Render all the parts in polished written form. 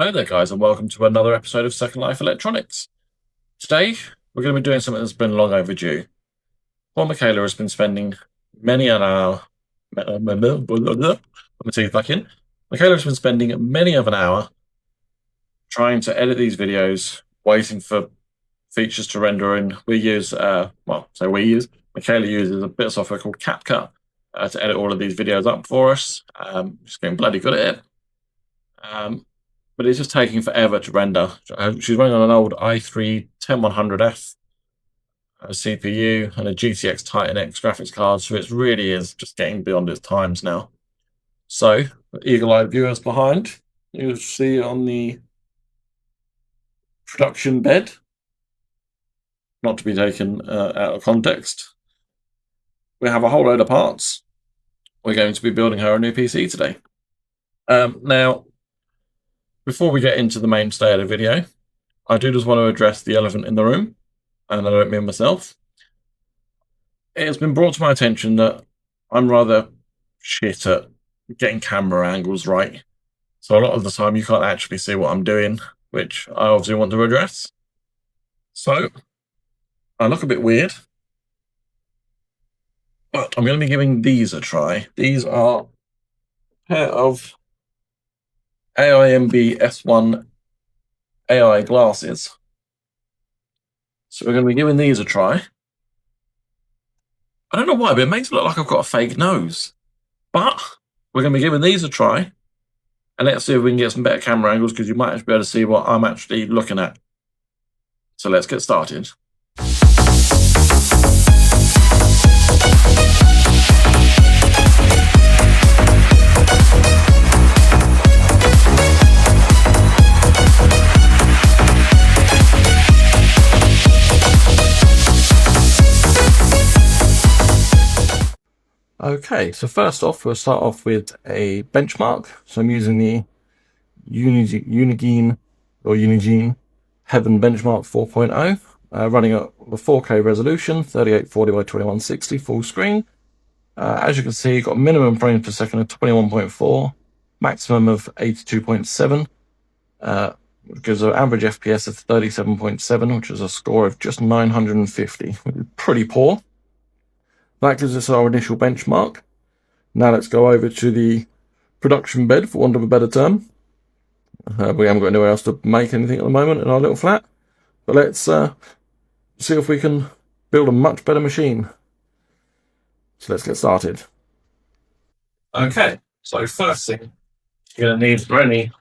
Hello there, guys, and welcome to another episode of Second Life Electronics. Today, we're going to be doing something that's been long overdue. Poor Michaela has been spending many an hour. Put my teeth back in. Michaela has been spending many of an hour trying to edit these videos, waiting for features to render in. Michaela uses a bit of software called CapCut to edit all of these videos up for us. She's getting bloody good at it. But it's just taking forever to render. She's running on an old i3 10100F CPU and a GTX Titan X graphics card, so it really is just getting beyond its times now. So, eagle-eyed viewers behind, you'll see on the production bed, not to be taken out of context, we have a whole load of parts. We're going to be building her a new PC today. Now, before we get into the mainstay of the video, I do just want to address the elephant in the room, and I don't mean myself. It has been brought to my attention that I'm rather shit at getting camera angles right. So a lot of the time you can't actually see what I'm doing, which I obviously want to address. So I look a bit weird, but I'm going to be giving these a try. These are a pair of AIMB S1 AI glasses. So we're going to be giving these a try. I don't know why, but it makes it look like I've got a fake nose. But we're going to be giving these a try. And let's see if we can get some better camera angles, because you might actually be able to see what I'm actually looking at. So let's get started. Okay, so first off, we'll start off with a benchmark. So I'm using the Unigine Heaven Benchmark 4.0, running at the 4K resolution, 3840 by 2160 full screen. As you can see, you've got minimum frames per second of 21.4, maximum of 82.7, which gives an average FPS of 37.7, which is a score of just 950, which is pretty poor. That gives us our initial benchmark. Now let's go over to the production bed, for want of a better term. We haven't got anywhere else to make anything at the moment in our little flat. But let's see if we can build a much better machine. So let's get started. Okay, so first thing you're going to need for any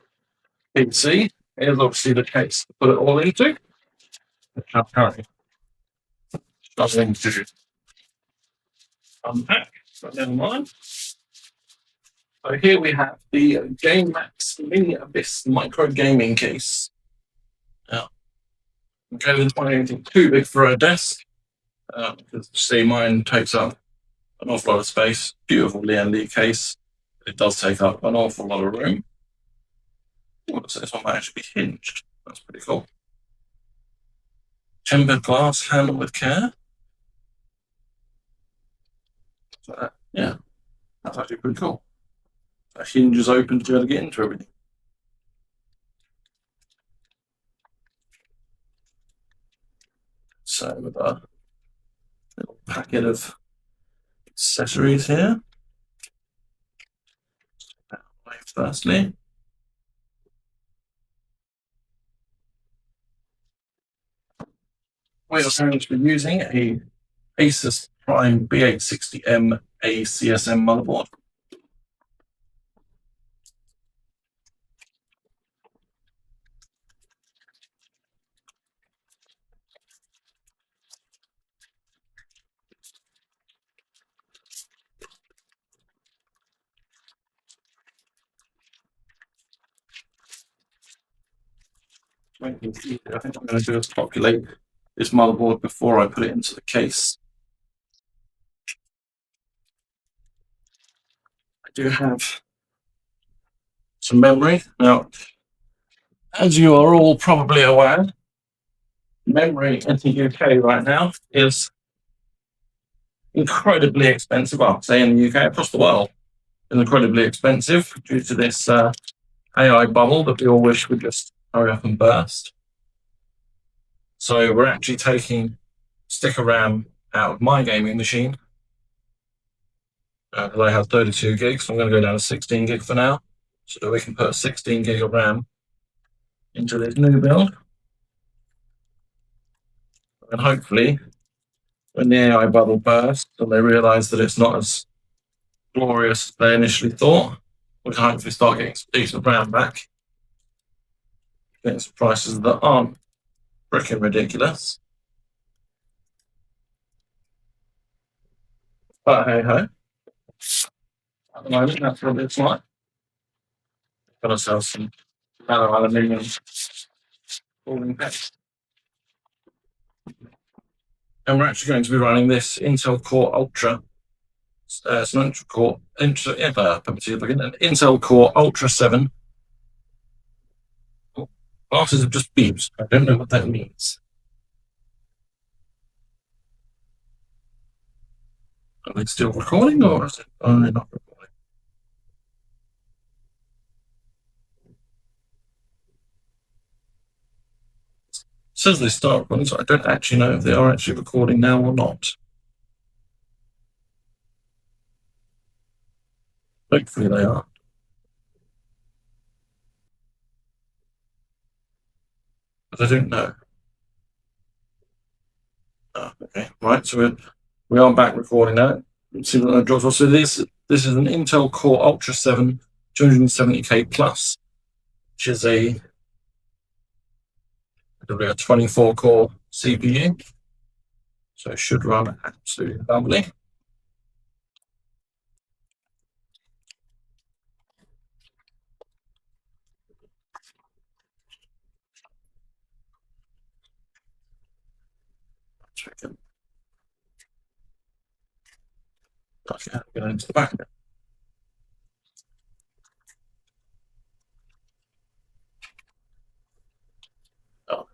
PC is obviously the case to put it all into. Currently, nothing to unpack, but never mind. So here we have the GameMax Mini Abyss micro gaming case. Now, okay, this one isn't too big for a desk, because see, mine takes up an awful lot of space. Beautiful Lian Li case. It does take up an awful lot of room. Oh, so this one might actually be hinged. That's pretty cool. Tempered glass, handled with care. So yeah, that's actually pretty cool. A hinge is open to be able to get into everything. So with a little packet of accessories here. Firstly, we are going to be using a Asus Prime B860M ACSM motherboard. I think I'm going to do is populate this motherboard before I put it into the case. I do have some memory. Now, as you are all probably aware, memory in the UK right now is incredibly expensive. Well, say in the UK, across the world, is incredibly expensive due to this AI bubble that we all wish would just hurry up and burst. So we're actually taking sticker RAM out of my gaming machine. I have 32 gigs, so I'm going to go down to 16 gig for now, so that we can put 16 gig of RAM into this new build. And hopefully, when the AI bubble bursts and they realize that it's not as glorious as they initially thought, we can hopefully start getting some decent RAM back, getting some prices that aren't freaking ridiculous. But hey ho, at the moment that's what it's like. Got ourselves some nano aluminium cooling packs. And we're actually going to be running this Intel Core Ultra. It's an Intel Core Ultra 7. Glasses have just beeped. I don't know what that means. Are they still recording or is it not recording? It says they start recording, so I don't actually know if they are actually recording now or not. Hopefully they are. But I don't know. Oh, okay, right, so we are back recording now. Let's see what that drops off. So this is an Intel Core Ultra 7 270K Plus, which is a 24 core CPU. So it should run absolutely lovely. Okay, get into the back. Oh.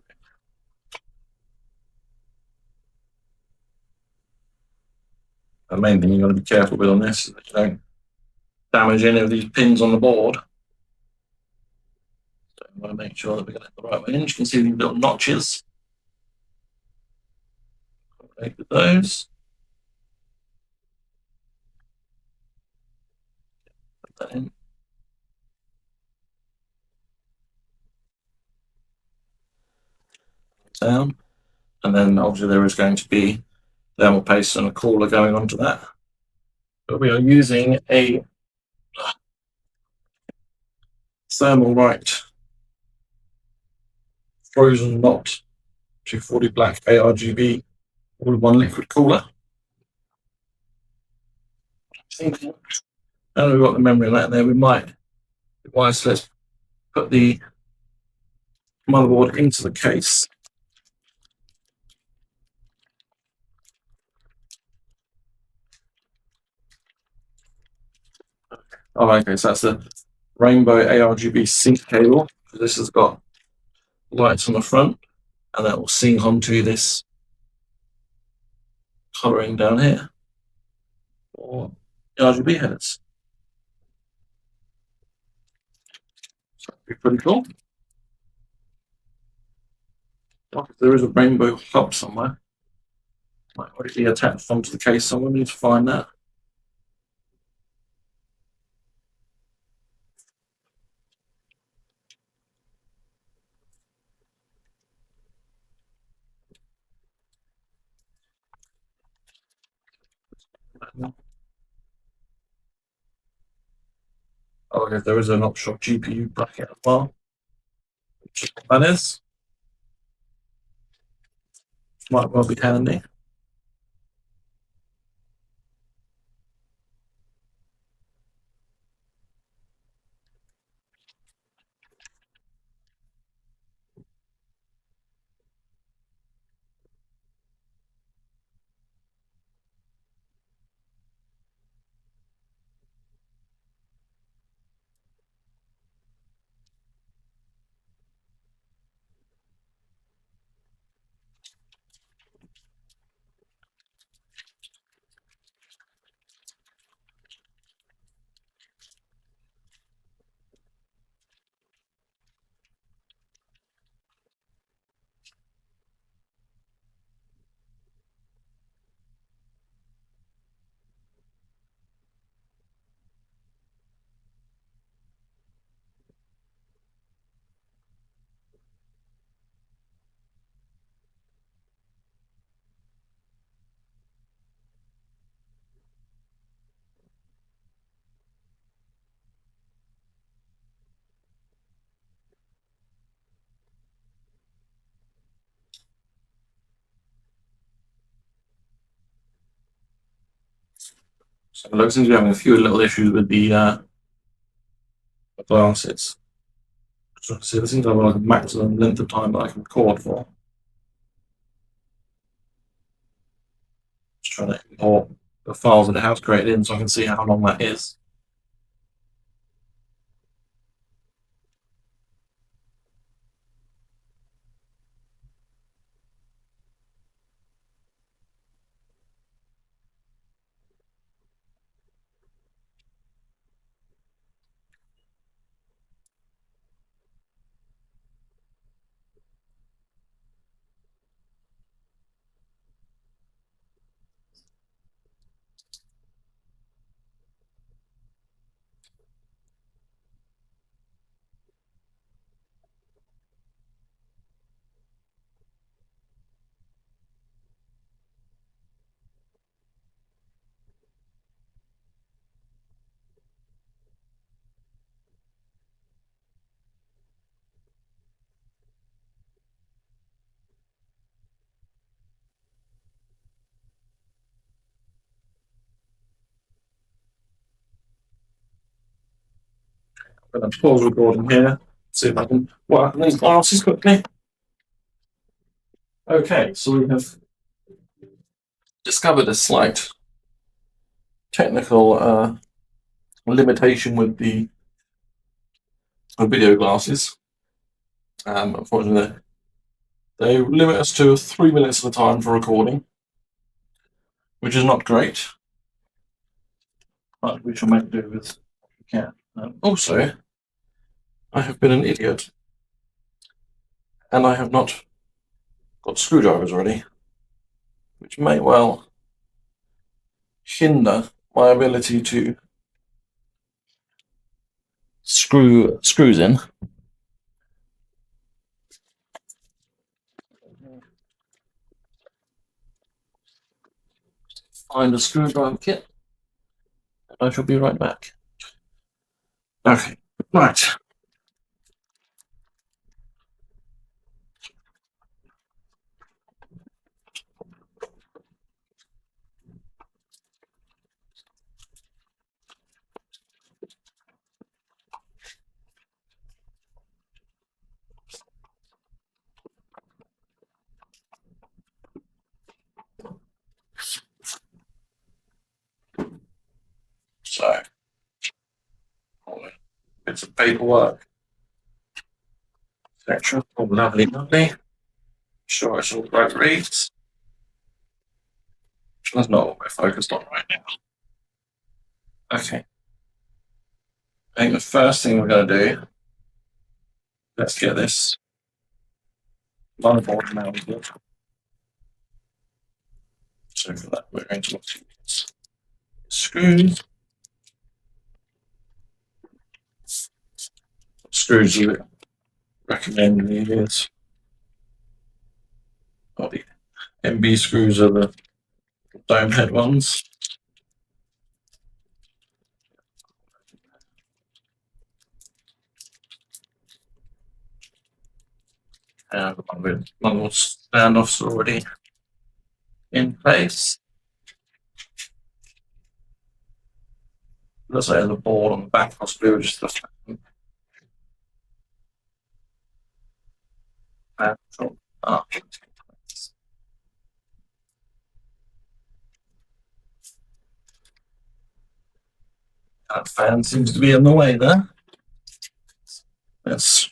The main thing you've got to be careful with on this is that you don't damage any of these pins on the board. So you want to make sure that we get it the right way in. You can see these little notches. Make those. Put that in. Down. And then obviously there is going to be thermal paste and a cooler going onto that. But we are using a Thermalright frozen knot 240 black ARGB all-in-one liquid cooler. Now we've got the memory in that there, we might be wise. Let's put the motherboard into the case. Oh, okay, so that's the rainbow ARGB sync cable. This has got lights on the front, and that will sync onto this colouring down here for RGB headers. So that'd be pretty cool. If there is a rainbow hub somewhere, might already be attached onto the case somewhere. We need to find that. Oh, okay, there is an optional GPU bracket as well. Which that is. Might well be handy. So it looks like we're having a few little issues with the glasses. So there seems to have like a maximum length of time that I can record for. Just trying to import the files that it has created in so I can see how long that is. I'm going to pause recording here, see if I can work on these glasses quickly. Okay, so we have discovered a slight technical limitation with the video glasses. Unfortunately, they limit us to 3 minutes at a time for recording, which is not great, but we shall make do with what we can. Also, I have been an idiot, and I have not got screwdrivers ready, which may well hinder my ability to screws in. Find a screwdriver kit, and I shall be right back. Okay, right. So, all the bits of paperwork, etc. Oh, lovely, lovely. Sure, it's all great reads. That's not what we're focused on right now. Okay. I think the first thing we're going to do, let's get this motherboard mounted. So for that, we're going to look at screws. Screws you recommend is, oh, the MB screws are the dome head ones. And the one with normal standoffs already in place. Let's say the board on the back possibly or just the that fan seems to be in the way there. Let's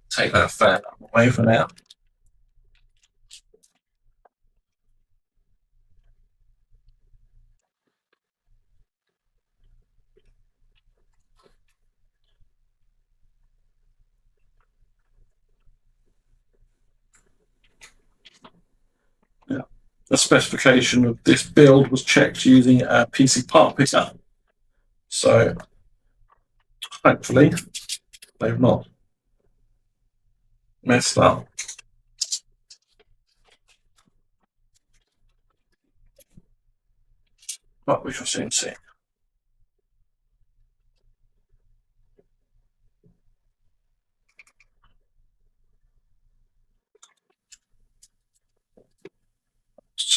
take that fan away for now. Yeah. The specification of this build was checked using a PC part picker. So hopefully they've not messed up. But we shall soon see.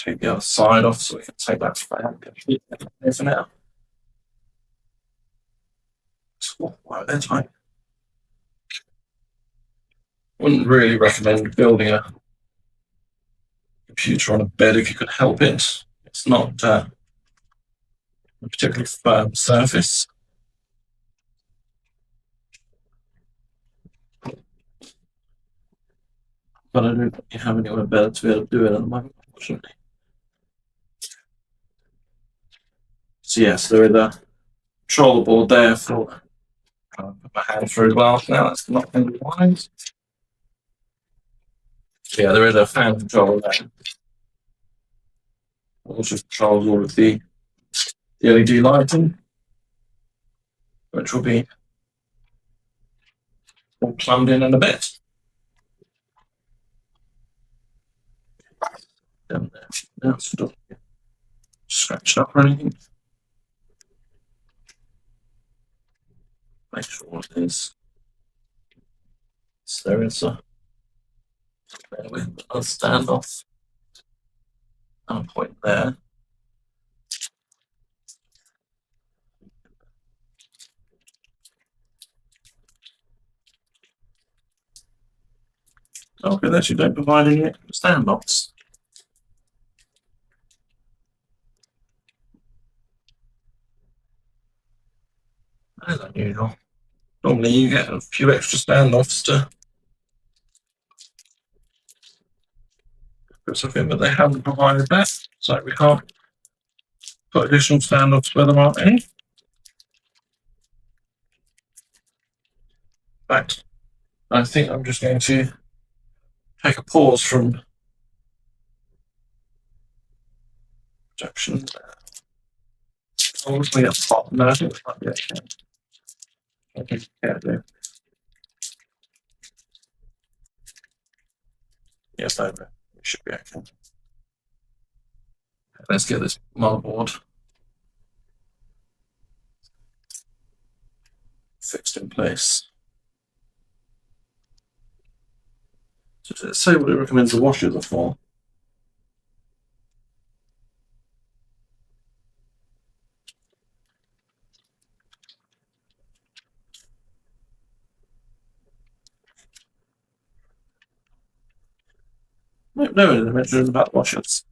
take the other side off so we can take that fan for now. Wow, that's right. Wouldn't really recommend building a computer on a bed if you could help it. It's not a particularly firm surface. But I don't think you have anywhere better to be able to do it at the moment, unfortunately. So yes, there is a controller board there for put my hand through glass now. That's not going to be wise. So yeah, there is a fan controller there. Also controls all of the LED lighting, which will be all plumbed in a bit. Down there. Now it's not scratched up or anything. Make sure it is. So there is a standoff and a point there. Okay, they actually don't provide any extra standoffs. That is unusual. Normally you get a few extra standoffs to put stuff in, but they haven't provided that, so we can't put additional standoffs where there aren't any. In fact, I think I'm just going to take a pause from production. Obviously at the bottom there, I think it might be okay. I think yeah, do. Yes, over. It should be okay. Let's get this motherboard fixed in place. So let's say what it recommends the washers are for. No, they're mentioning about washers.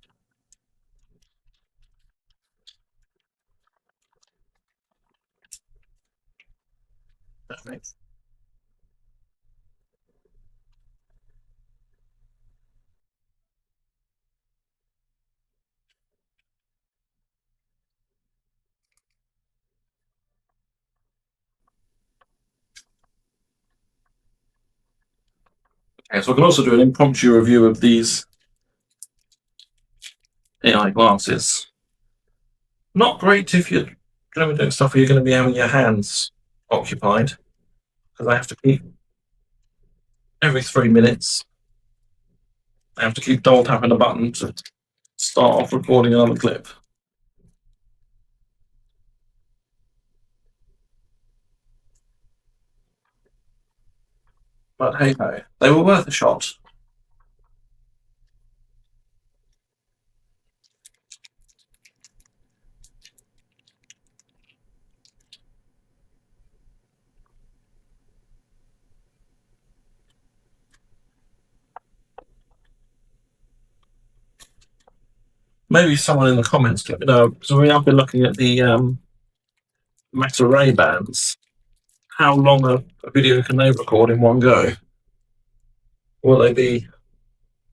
Okay. Okay, so we can also do an impromptu review of these AI glasses. Not great if you're going to be doing stuff where you're going to be having your hands occupied, because I have to keep every 3 minutes. I have to keep double tapping the button to start off recording another clip. But hey ho, they were worth a shot. Maybe someone in the comments let me know. So we have been looking at the Meta Ray bands. How long a video can they record in one go? Will they be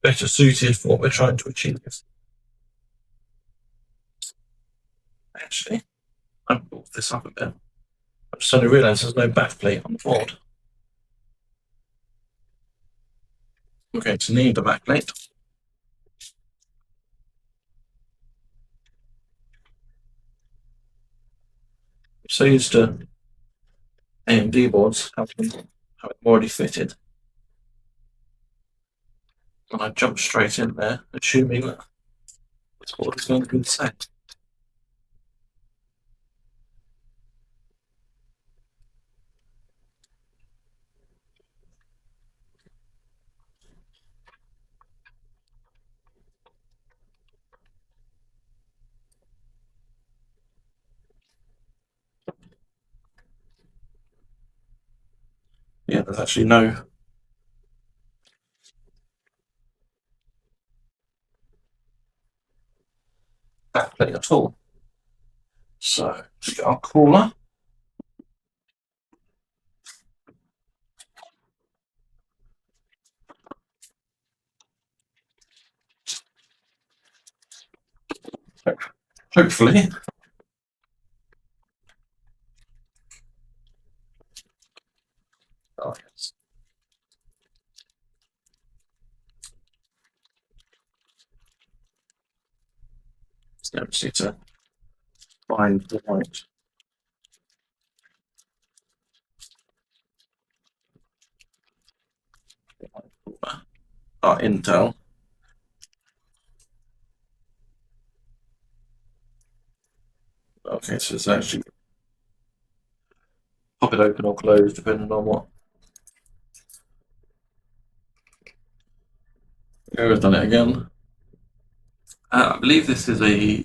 better suited for what we're trying to achieve? Actually, I've brought this up a bit. I just suddenly realised there's no backplate on the board. We're going to need the backplate. So used to AMD boards have it already fitted. And I jumped straight in there, assuming that this board is going to be the same. there's actually no backplate at all. So let's get our cooler. Hopefully. Oh, yes. So we just need to find the right Intel. Okay, so it's actually pop it open or close depending on what. Here we've done it again. I believe this is a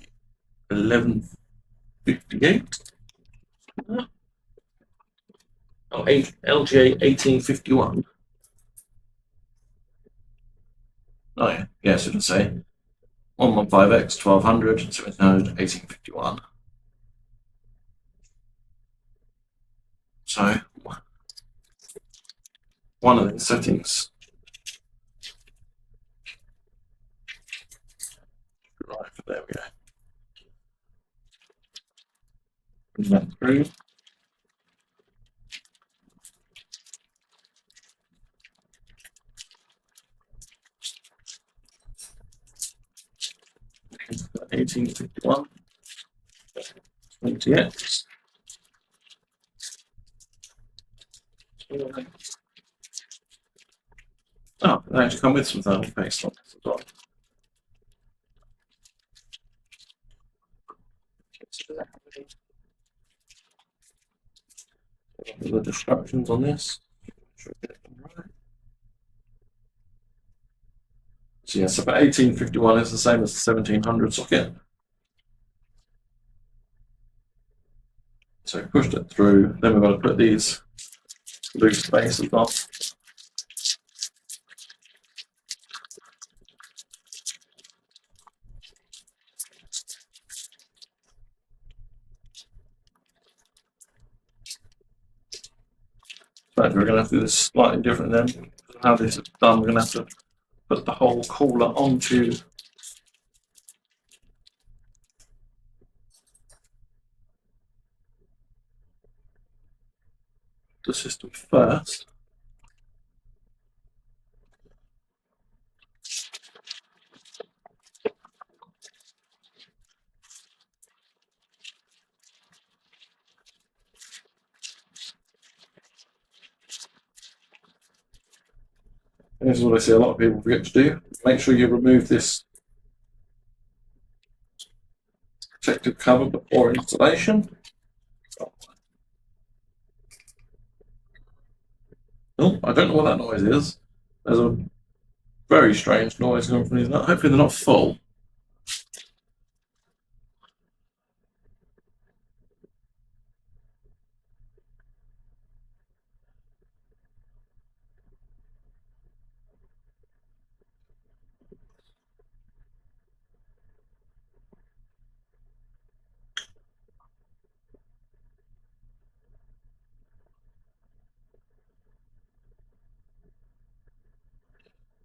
1158. Oh, LGA 1851. Oh yeah, yes, it would say 115X 1200 1700 1851. So one of the settings. Right, there we go. Bring that through. Okay, 1851. 20X. Oh, they actually come with some thermal paste on this as well. The instructions on this. So yes, about 1851 is the same as the 1700 socket. So pushed it through. Then we're going to put these loose bases on. But we're going to have to do this slightly different then. How this is done, we're going to have to put the whole cooler onto the system first. And this is what I see a lot of people forget to do. Make sure you remove this protective cover before installation. Oh, I don't know what that noise is. There's a very strange noise coming from these nuts. Hopefully they're not full.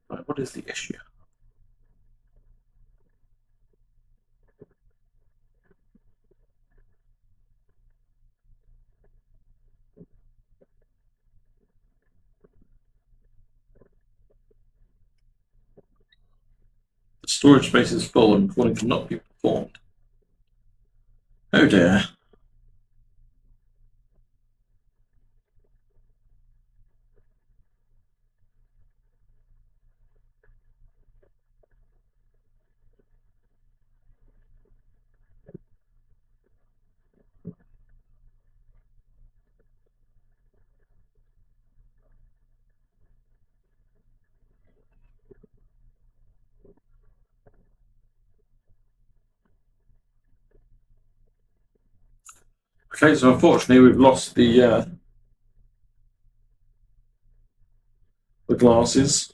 Right, what is the issue? The storage space is full and recording cannot be performed. Oh dear. Okay, so unfortunately we've lost the the glasses.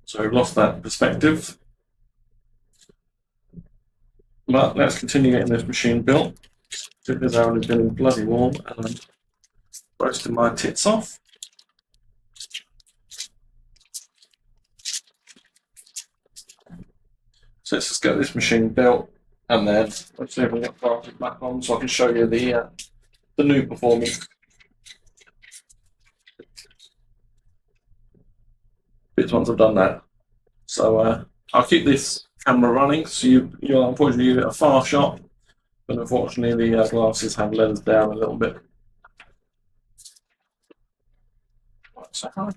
So we've lost that perspective. But let's continue getting this machine built. Because I've only been bloody warm and I'm roasting my tits off. So let's just get this machine built, and then let's see if we can get carpet back on so I can show you the new performance. Bits once I've done that. So I'll keep this camera running, so you'll unfortunately get a far shot, but unfortunately the glasses have let us down a little bit. Right, so how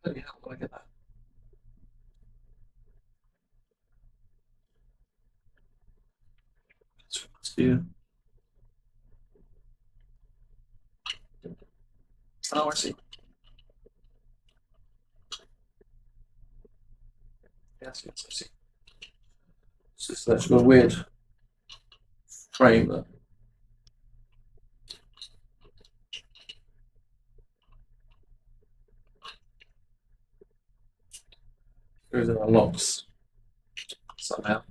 the hell do I get that? Here. Oh, I see. Yes, I see. So it's actually got a weird frame there. Goes in and locks somehow.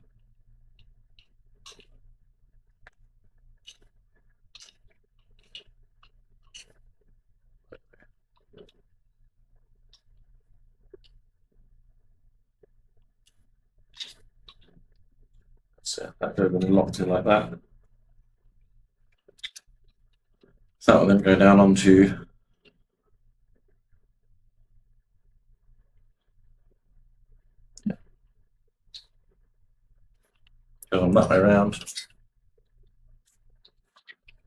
So that goes in and locked in like that. So that will then go down onto go on that way around.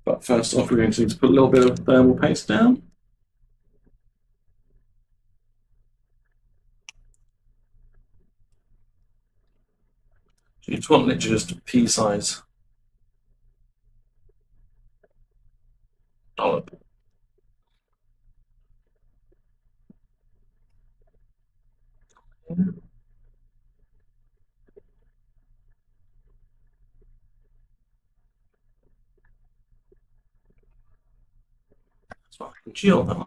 But first off, we're going to need to put a little bit of thermal paste down. So you just want literally just a pea-size dollop. That's what I can chill that one.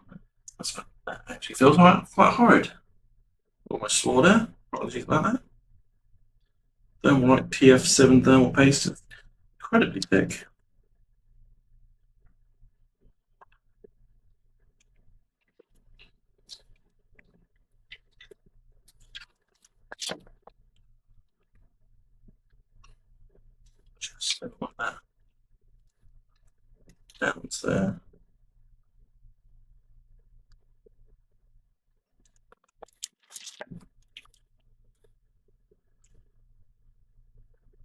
That actually feels quite horrid. Almost swore there. Apologies about that. Thermalite TF7 thermal paste is incredibly thick. Just like that. Down there.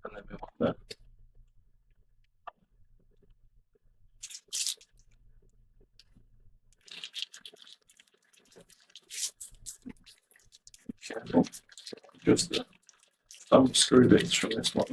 And then we want that. Careful. Just the thumb screw bits from this one.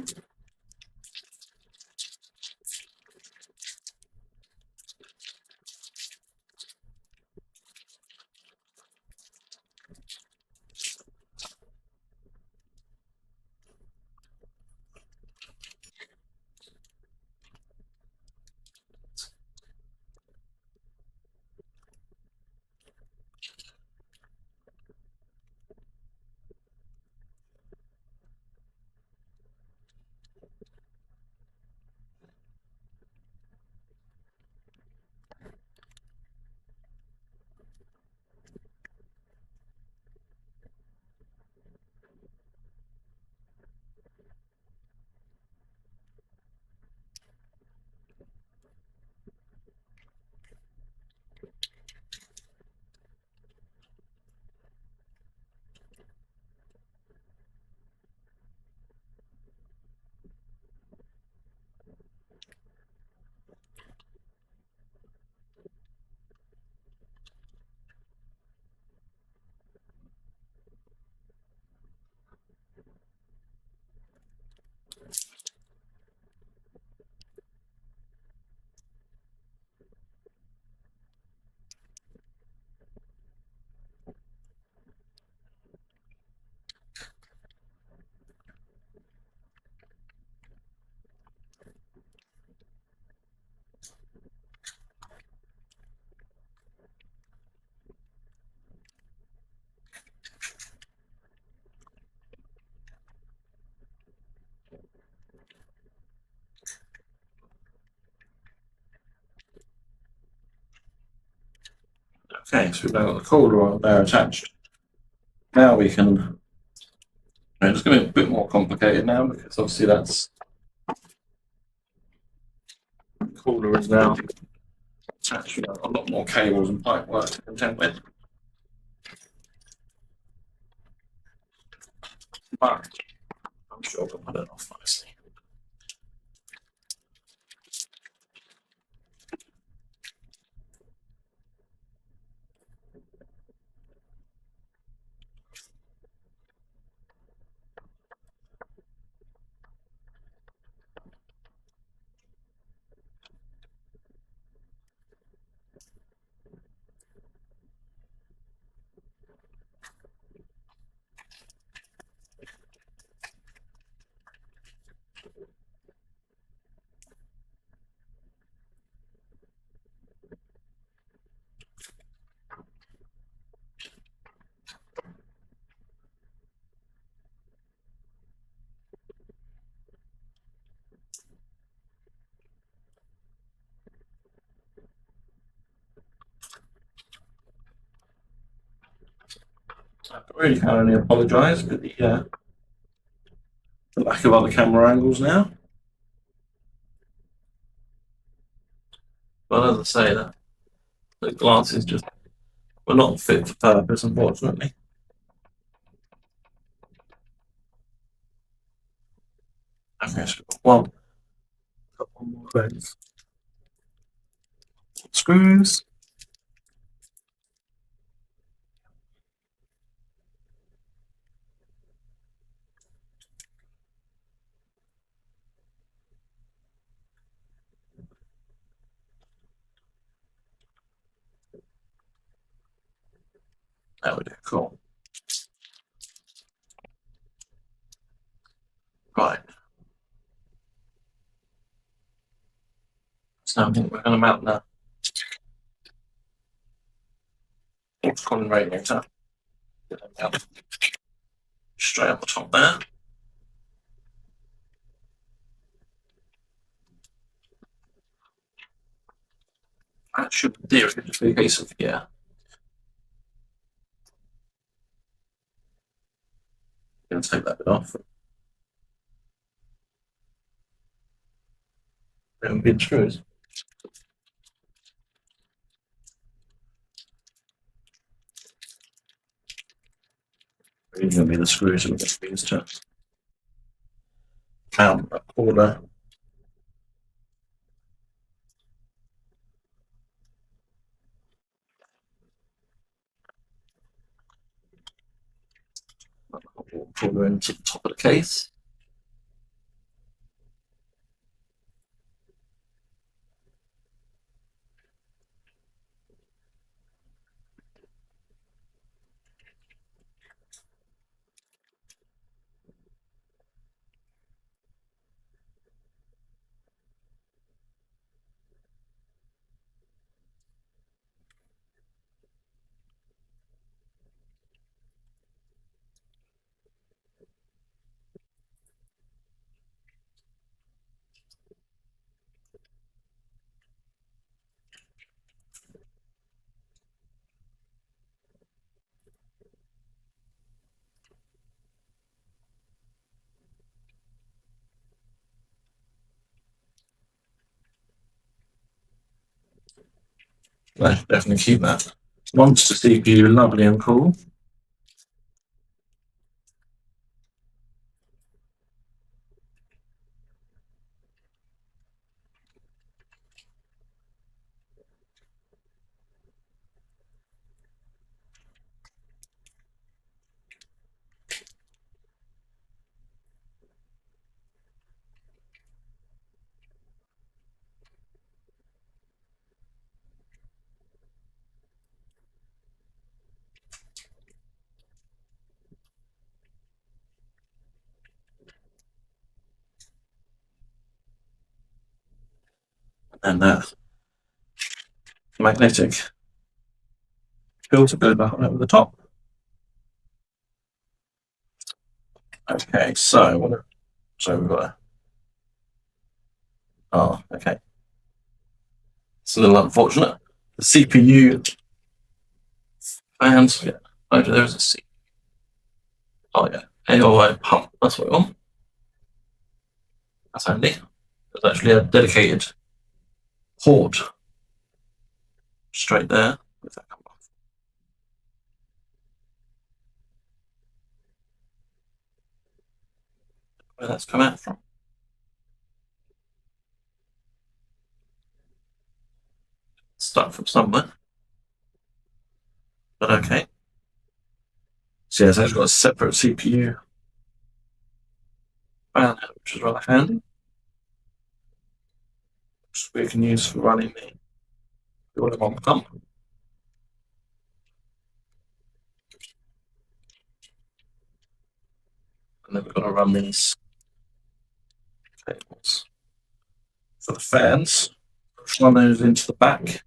Okay, so we've now got the cooler on there attached. Now we can. It's going to be a bit more complicated now because obviously that's the cooler is now attached with a lot more cables and pipe work to contend with. But I'm sure we'll put it off nicely. I really can only apologise for the lack of other camera angles now. But as I say, the glasses just were not fit for purpose, unfortunately. Okay, so we've got one more of those screws. There we go, cool. Right. So I think we're going to mount the Colin radiator. Straight up the top there. That should theoretically just be a case of, yeah. Going to take that bit off. And big screws. Really going to be the screws that we're going to use to mount that corner. Corner into the top of the case. Let's definitely keep that monster CPU lovely and cool. And that magnetic filter goes back on over the top. Okay, so we've got a. Oh, okay. It's a little unfortunate. The CPU fans. Yeah. Oh, there's a seat. Oh yeah. AOI pump. That's what we want. That's handy. There's actually a dedicated port straight there. Where's that come off? Where that's come out from? Stuck from somewhere. But okay. So yeah, it's actually got a separate CPU fan, which is rather handy. Which we can use for running the audio pump. And then we're going to run these cables for the fans. Run those into the back.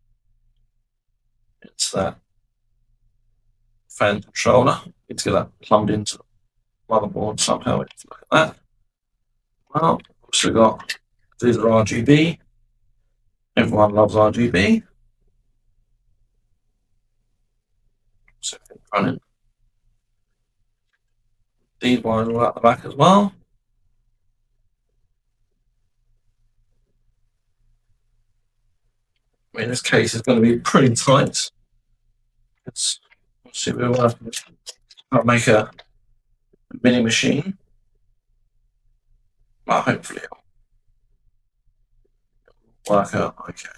It's that fan controller. Need to get that plumbed into the motherboard somehow. Look at that. Well, also got these are RGB. Everyone loves RGB. So running these wires all out the back as well. I mean, this case is going to be pretty tight. Let's see if we'll make a mini machine. Well, hopefully it'll work out okay.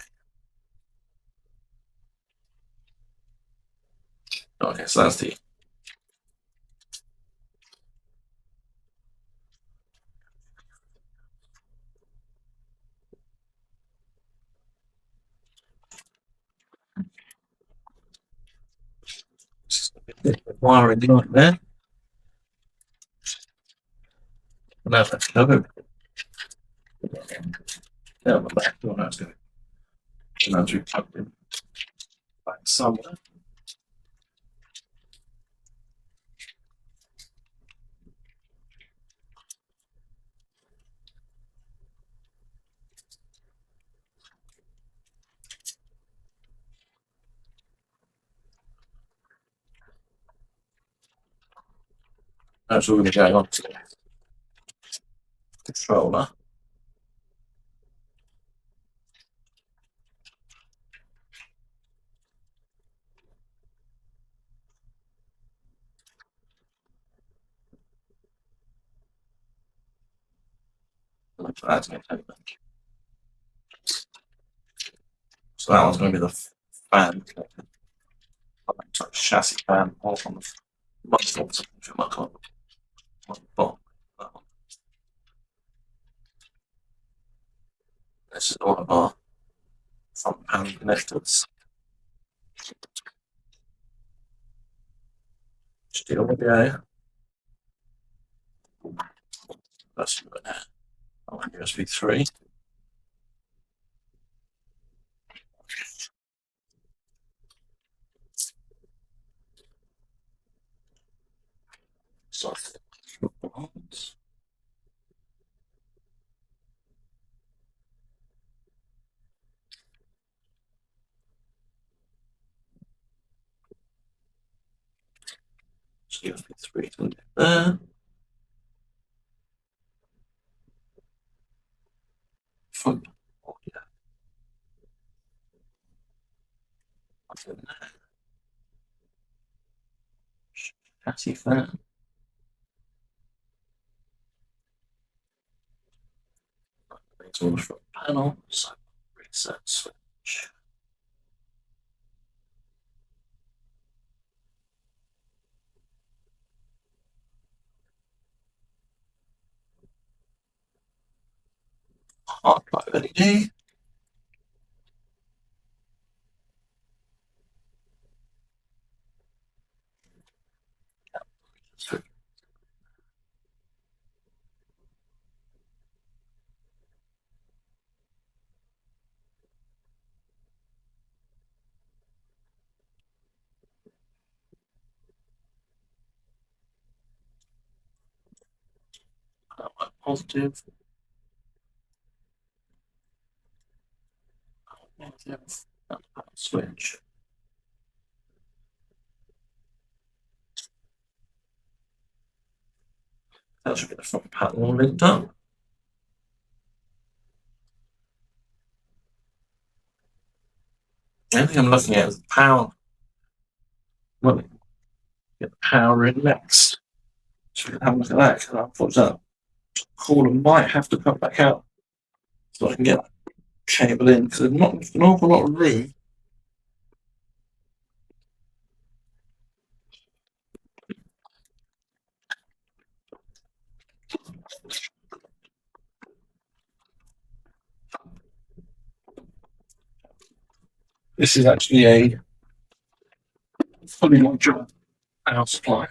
Okay, so that's the wiring line there. And now let's go. Yeah, the back door now it's going to be plugged in back somewhere. That's all going to go on to the controller. That's going to take that. So that one's going to be the fan. Chassis fan off on the bottom. This is all of our front panel connectors. Still with the that's USB 3. So USB 3 there. Foot. Oh, yeah. Chassis fan. It's all the front panel. So reset switch. Hard drive LED. Positive. Negative. Switch. That should be the front panel all linked up. The only thing I'm looking at is the power. Well, get the power in next. So we can have a look at that. Because unfortunately, that cooler might have to come back out so I can get that cable in because there's not an awful lot of room. This is actually a fully modular power supply,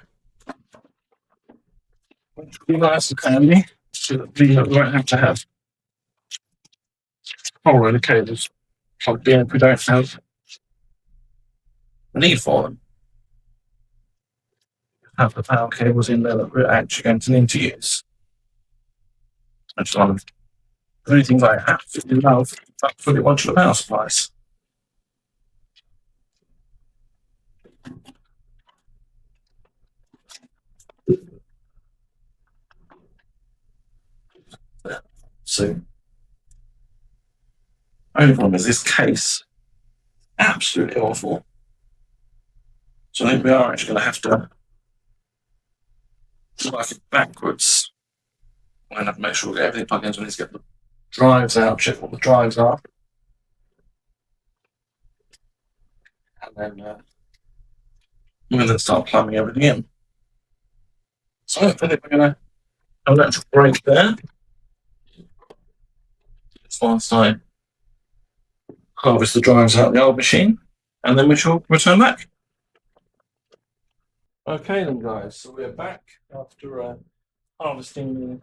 which would be nice and handy so that we won't have to have whole load of cables plugged in if we don't have a need for them. Have the power cables in there that we're actually going to need to use. That's one of the only things I absolutely love about fully modular power supplies. So, only problem is this case absolutely awful. So I think we are actually going to have to work it backwards. I'm going to have to make sure we get everything plugged in, so we need to get the drives out, check what the drives are, and then start plumbing everything in. So I think we're going to have an actual break there. It's whilst I harvest the drives out of the old machine, and then we shall return back. Okay then guys, so we're back after harvesting the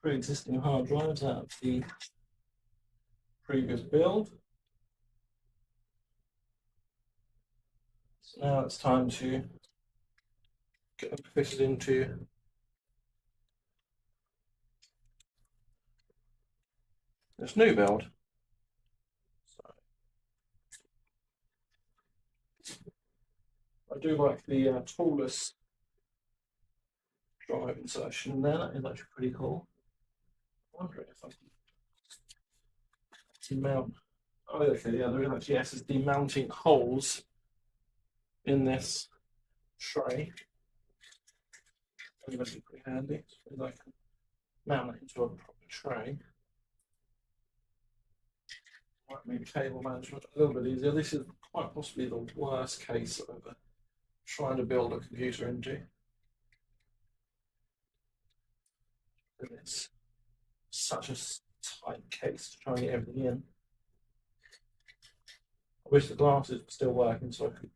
pre-existing hard drives out of the previous build. So now it's time to get them fitted into this new build. I do like the tallest drive insertion there. That is actually pretty cool. I wonder if I can mount. Oh, okay, yeah, there is actually SSD mounting holes in this tray. That's actually pretty handy. So I can mount it into a proper tray. Might make cable management a little bit easier. This is quite possibly the worst case I've ever trying to build a computer into. And it's such a tight case to try and get everything in. I wish the glasses were still working so I could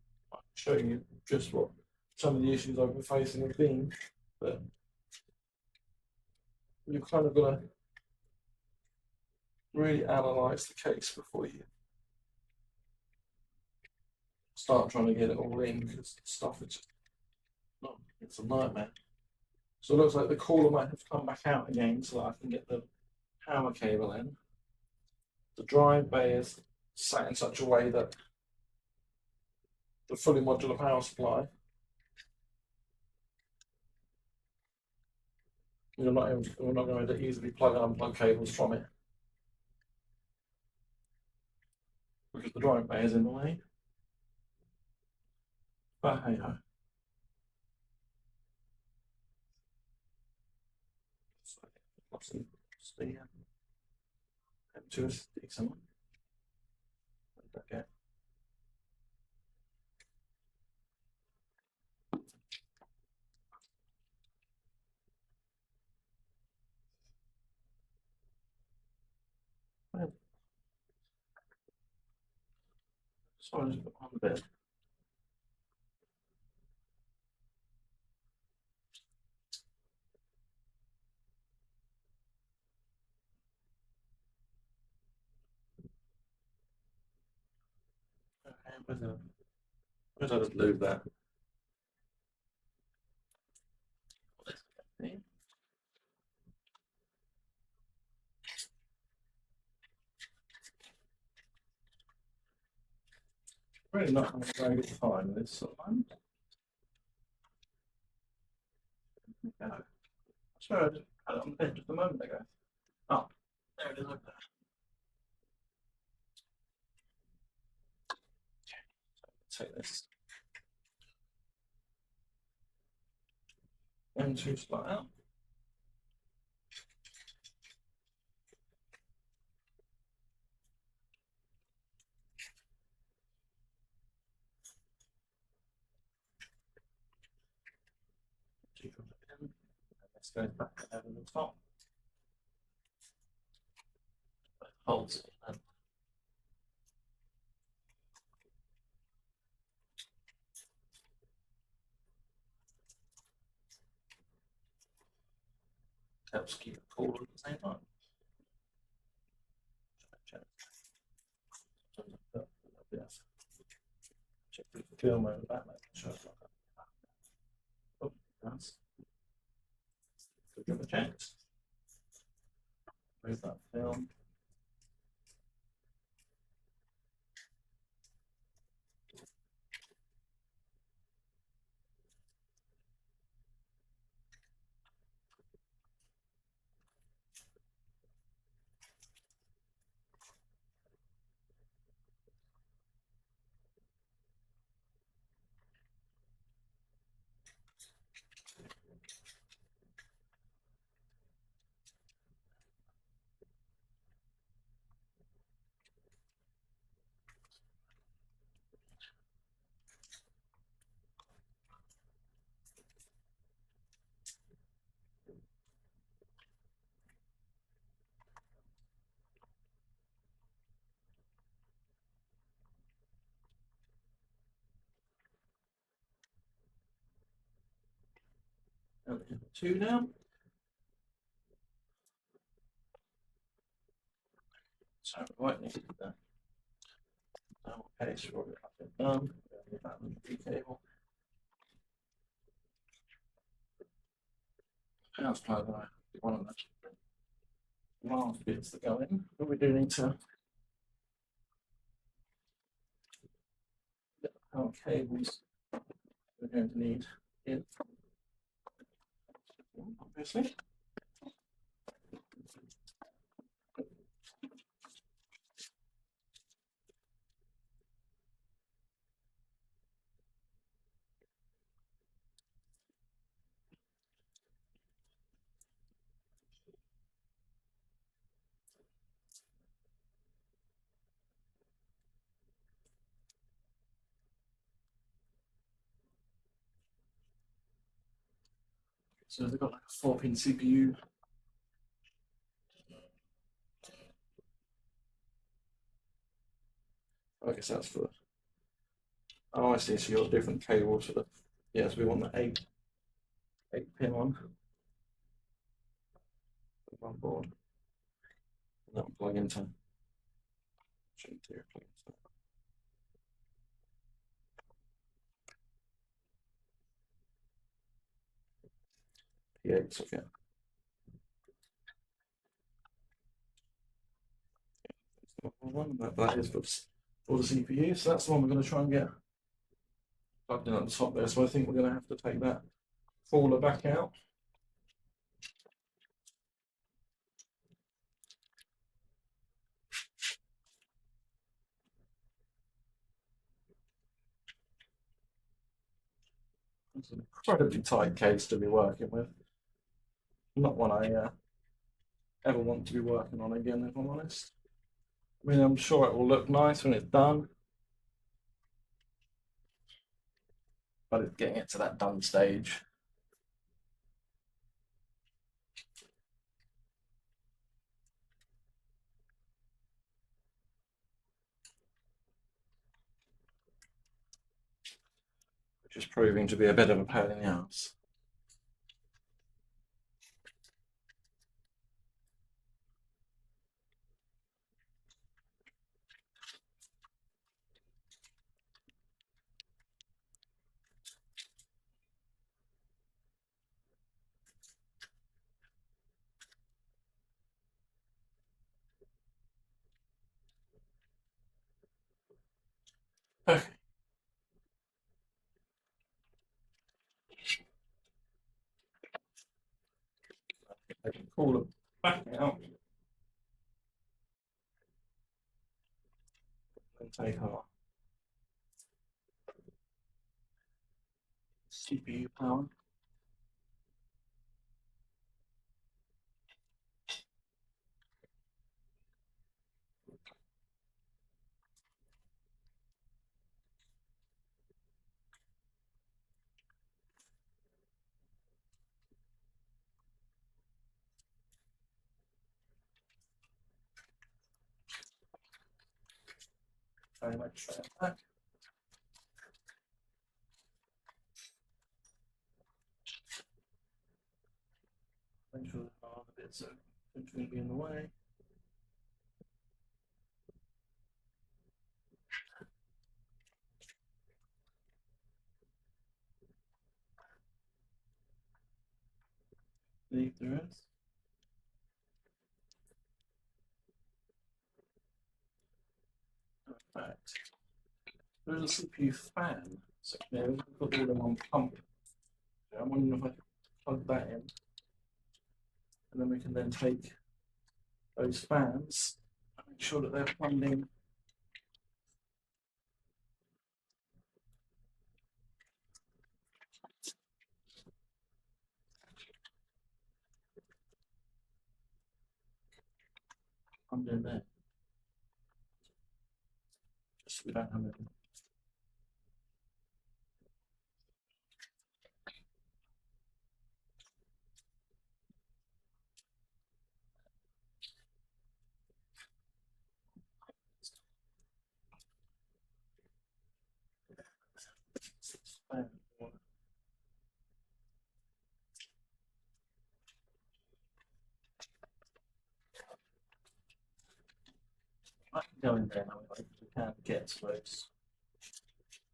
show you just what some of the issues I've been facing have been, but you've kind of got to really analyse the case before you start trying to get it all in, because the stuff is just not, it's a nightmare. So it looks like the cooler might have to come back out again so that I can get the power cable in. The drive bay is sat in such a way that the fully modular power supply, we're not going to easily plug and unplug cables from it because the drive bay is in the way. But hey ho. The M2 someone. Okay. So I just put on the bed. Okay, where's I just lose that? Really not having a very good time with this sometimes. Yeah. I swear I just had it on the bench just a moment ago. Oh, there it is over there. Take this M2 slot out. This goes back over the top. Holds and helps keep it cool at the same time. Check the film over that, making sure it's not that. Oh, that's good. Checked. Move that film. And two now. So we might need that. Okay, so we'll have it done. We'll that on the cable. House plug, one of the last bits that go in, but we do need to get our cables we're going to need in, obviously. So they've got like a 4-pin CPU. I guess that's for. Oh, I see. So you've got different cables for the. Yes, we want the eight pin one board. And that'll plug into. P8 okay. One that is for the CPU. So that's the one we're going to try and get plugged in at the top there. So I think we're going to have to take that crawler back out. It's an incredibly tight case to be working with. Not one I ever want to be working on again, if I'm honest. I mean, I'm sure it will look nice when it's done, but it's getting it to that done stage. Which is proving to be a bit of a pain in the ass. Okay. Take the cooler back out and take our CPU power. Very much back. Make sure that all the bits are going to be in the way. Leave the rest. Perfect. There's a CPU fan. So yeah, we can put all them on pump. I'm wondering if I can plug that in. And then we can then take those fans and make sure that they're plugged in. Plugged in there. Just so we don't have anything. I can go in there now if we can get to those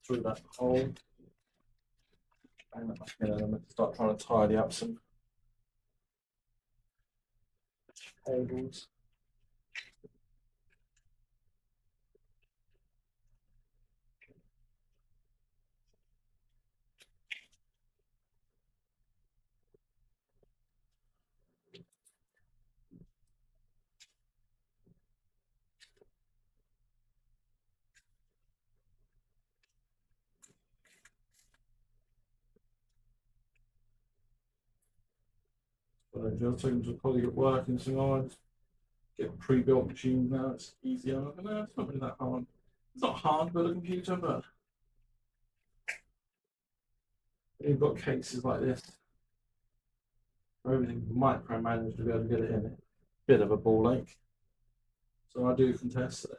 through that hole. And then we can start trying to tidy up some cables. But I was talking to a colleague at work and saying, oh, I just get pre-built machines now, it's easier. I'm like, no, it's not really that hard. It's not hard to build a computer, but you've got cases like this where everything's micromanaged to be able to get it in. Bit of a ball ache. So I do contest that.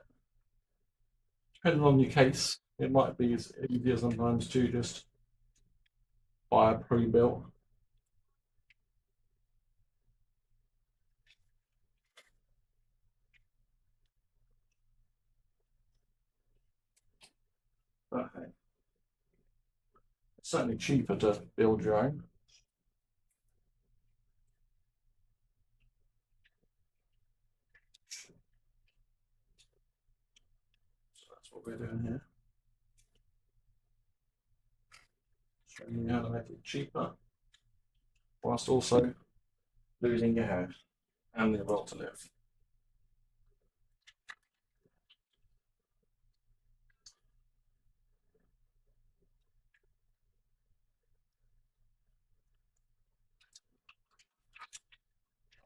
Depending on your case, it might be as easier sometimes to just buy a pre-built. But hey, it's certainly cheaper to build your own. So that's what we're doing here. Showing you how to make it cheaper, whilst also losing your hair and the will to live.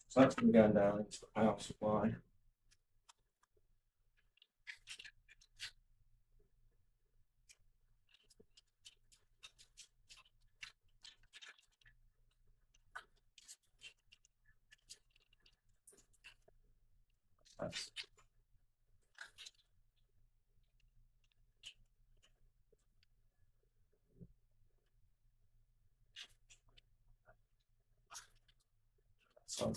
So that's been going down into the power supply. That's so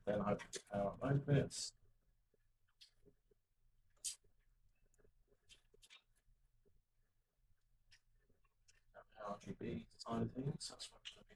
then I put power like this. RGB side of things, that's what it's going to be.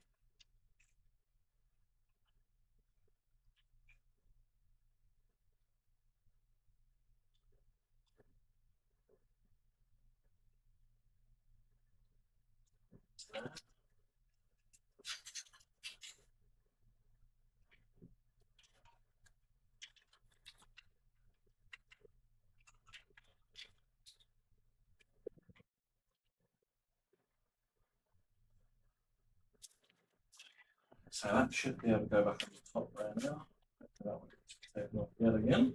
So that should be able to go back on the top there now. That one gets taken off yet again.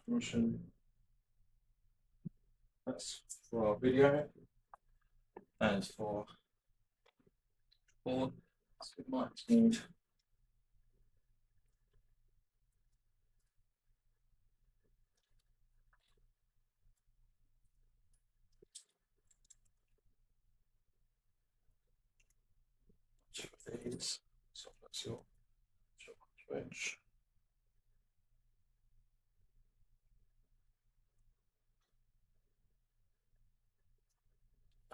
Russian. That's for our video. That is for board. So we might need two of these. So that's your switch.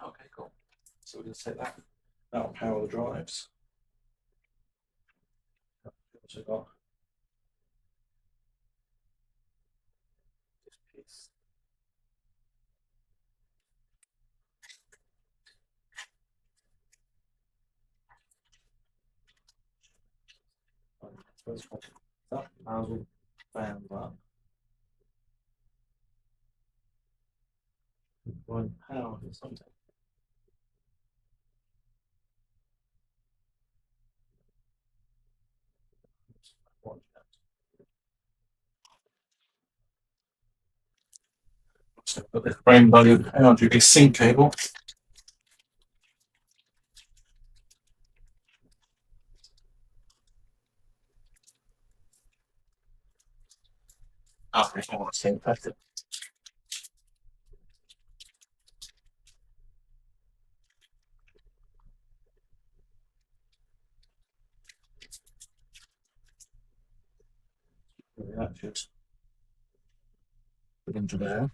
Okay, cool. So we'll just take that. That will power the drives. Also got this piece. First one. That nozzle fan up. One power or something. So put this rainbow RGB sync cable. Oh, I want to sync that. That should put into there.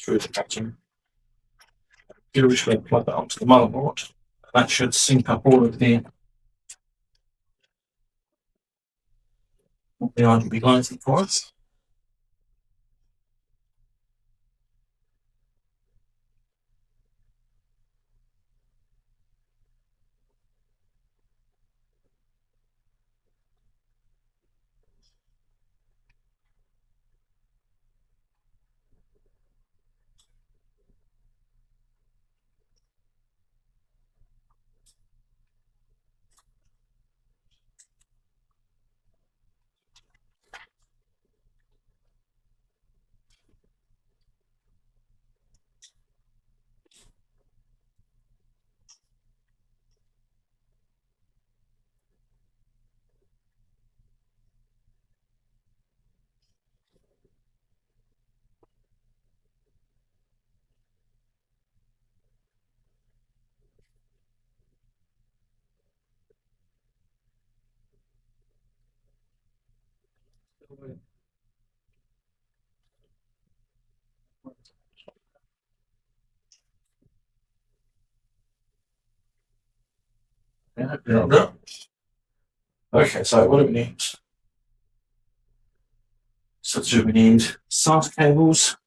Through the pattern. You just going to plug that onto the motherboard. That should sync up all of the RGB lines for us. Yeah. Okay, so what do we need? So do we need SATA cables?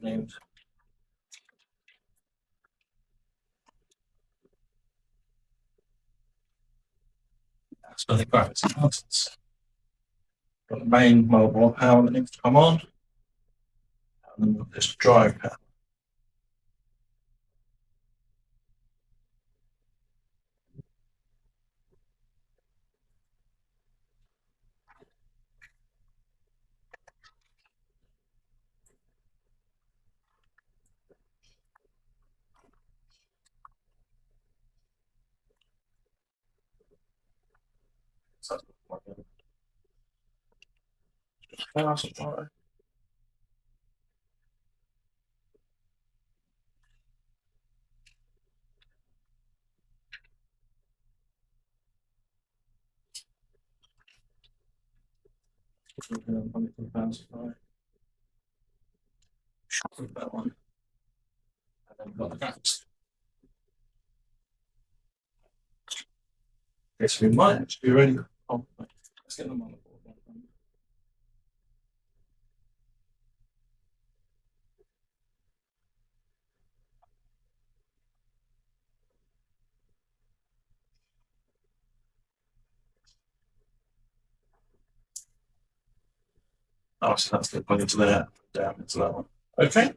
named. So the graphics enhancements. Got the main mobile power that needs to come on, and then this drive power. So power supply. Power supply. Should that one. And then we've got the graphics. Yes, we might actually be ready. Oh, let's get them on the board. Oh, so that's the plug into there, down into that one. Okay.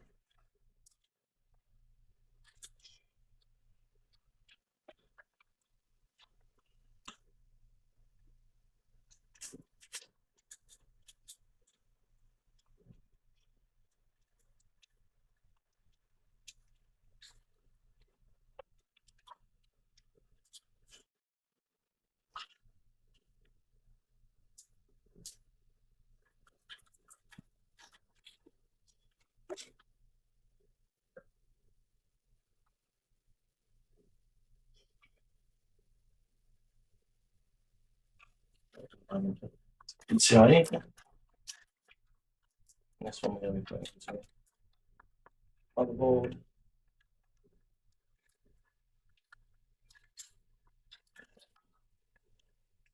PCIe. This one we're going to be putting into motherboard.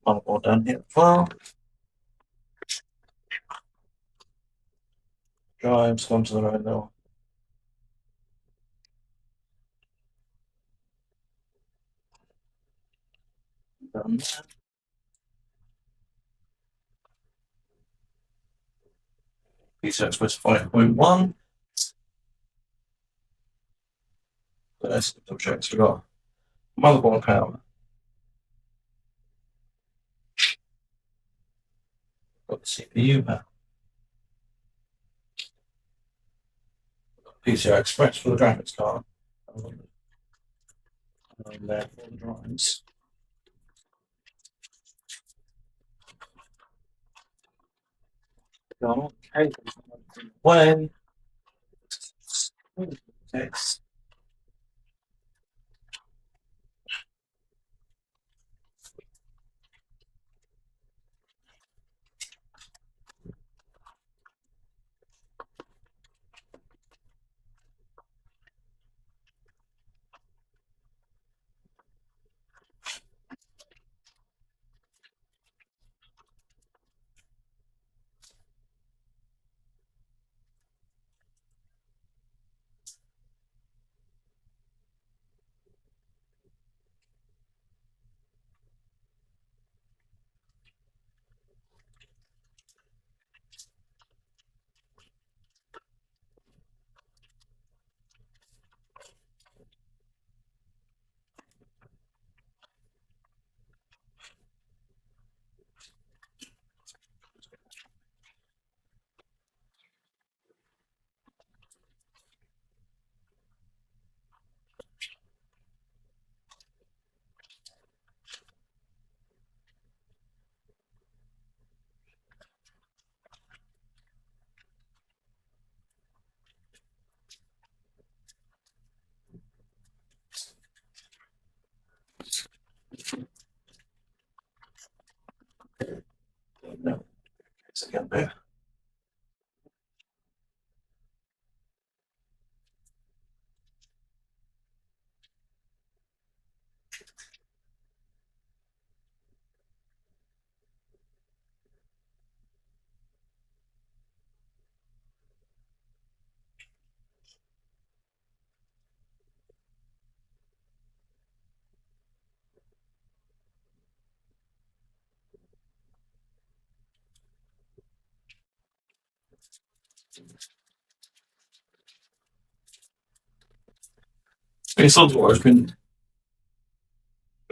Motherboard down here as well. Drives gone to the right now. Done. PCI Express 5.1. So that's the objects. We've got motherboard power. Got the CPU power. PCI Express for the graphics card. And there for the drives. Okay. When text. No. It's again there. It's otherwise been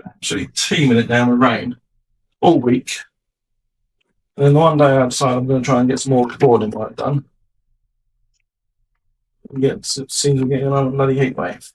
actually teeming it down with rain all week. And then the one day I decided I'm going to try and get some more recording work done. It seems we're getting on a bloody heat wave.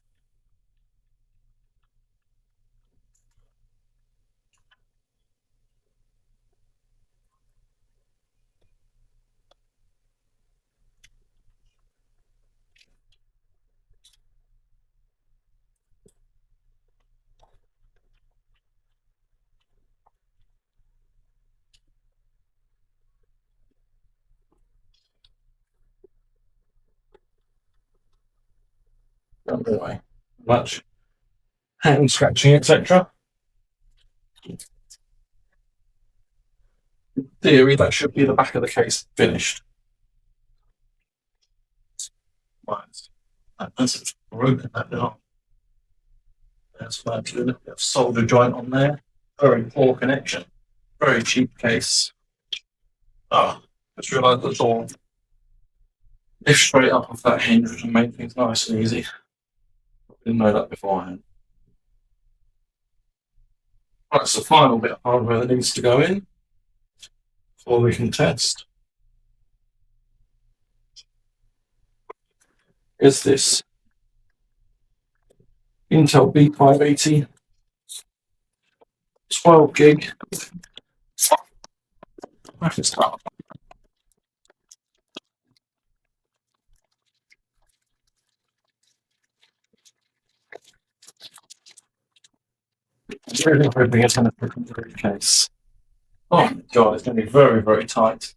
Anyway, much hand scratching, etc. In theory, that should be the back of the case finished. That's broken that now. That's why to do a solder joint on there. Very poor connection. Very cheap case. Oh, just realised the door lift straight up off that hinge and make things nice and easy. Didn't know that beforehand. Right, it's the final bit of hardware that needs to go in before we can test. Is this Intel B580 12 gig graphics card. I'm really hoping it's going to fit into the case. Oh my god, it's going to be very, very tight.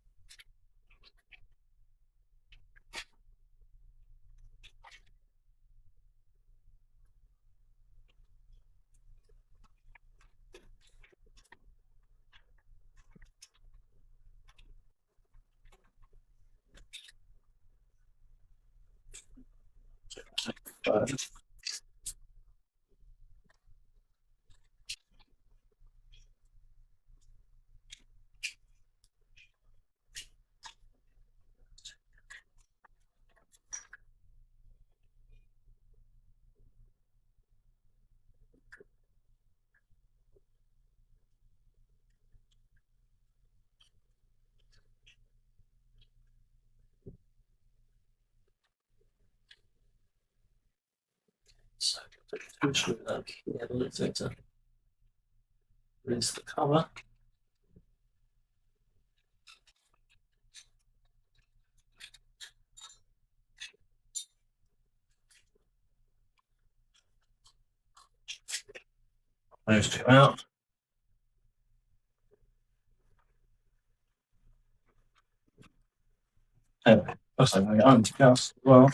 So, potentially that to rinse the cover. Those two out. Anyway, that's like my own cast as well.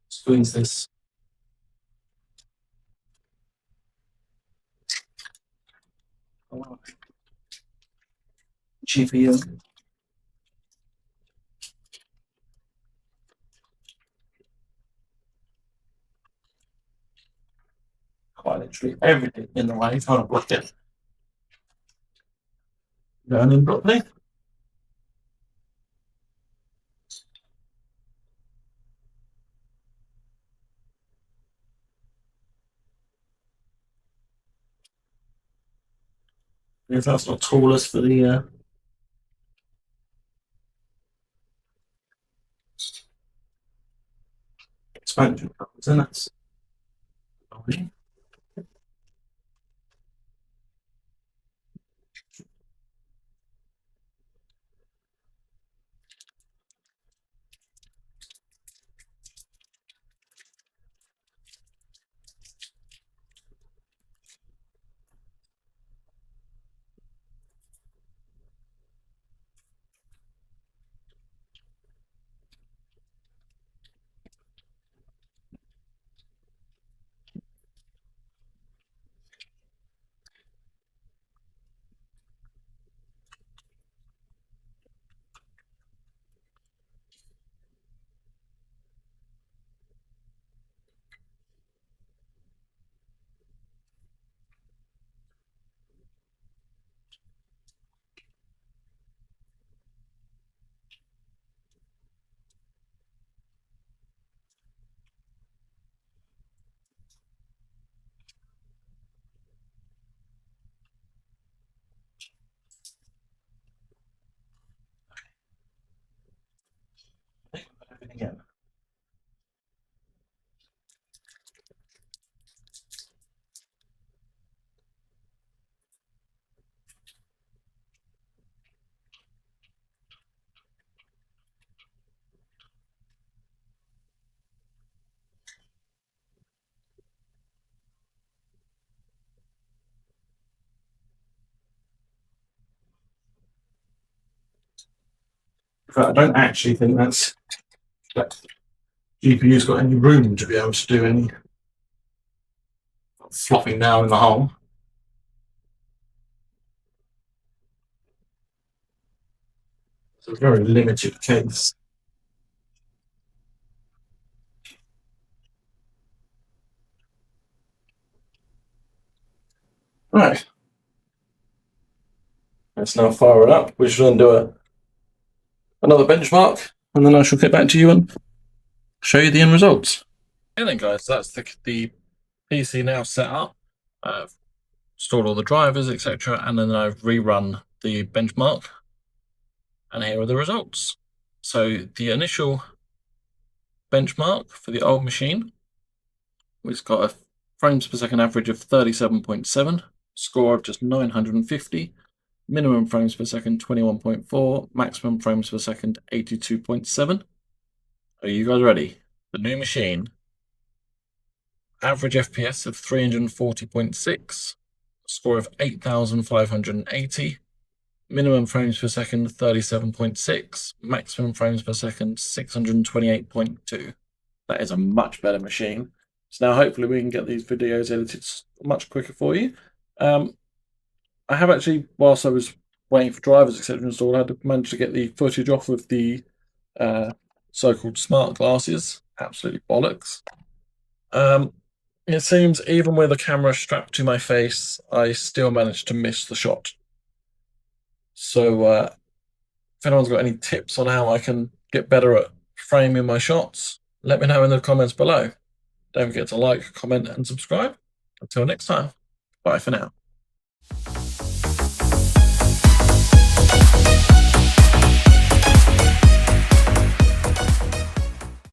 Squeeze this. GPU. Quite literally everything in the way, trying to block it. Going in properly. If that's not tallest for the expansion covers, and that's lovely. But I don't actually think that GPU's got any room to be able to do any flopping down in the hole. It's a very limited case. Right. Let's now fire it up. We should then do another benchmark, and then I shall get back to you and show you the end results. Okay then, guys, that's the PC now set up. I've installed all the drivers, etc., and then I've rerun the benchmark, and here are the results. So the initial benchmark for the old machine, we've got a frames per second average of 37.7, score of just 950, minimum frames per second 21.4, maximum frames per second 82.7. Are you guys ready? The new machine, average FPS of 340.6, score of 8,580, minimum frames per second 37.6, maximum frames per second 628.2. That is a much better machine. So now hopefully we can get these videos edited much quicker for you. I have actually, whilst I was waiting for drivers, etc. installed, I had managed to get the footage off of the so-called smart glasses. Absolutely bollocks. It seems even with a camera strapped to my face, I still managed to miss the shot. So if anyone's got any tips on how I can get better at framing my shots, let me know in the comments below. Don't forget to like, comment, and subscribe. Until next time, bye for now.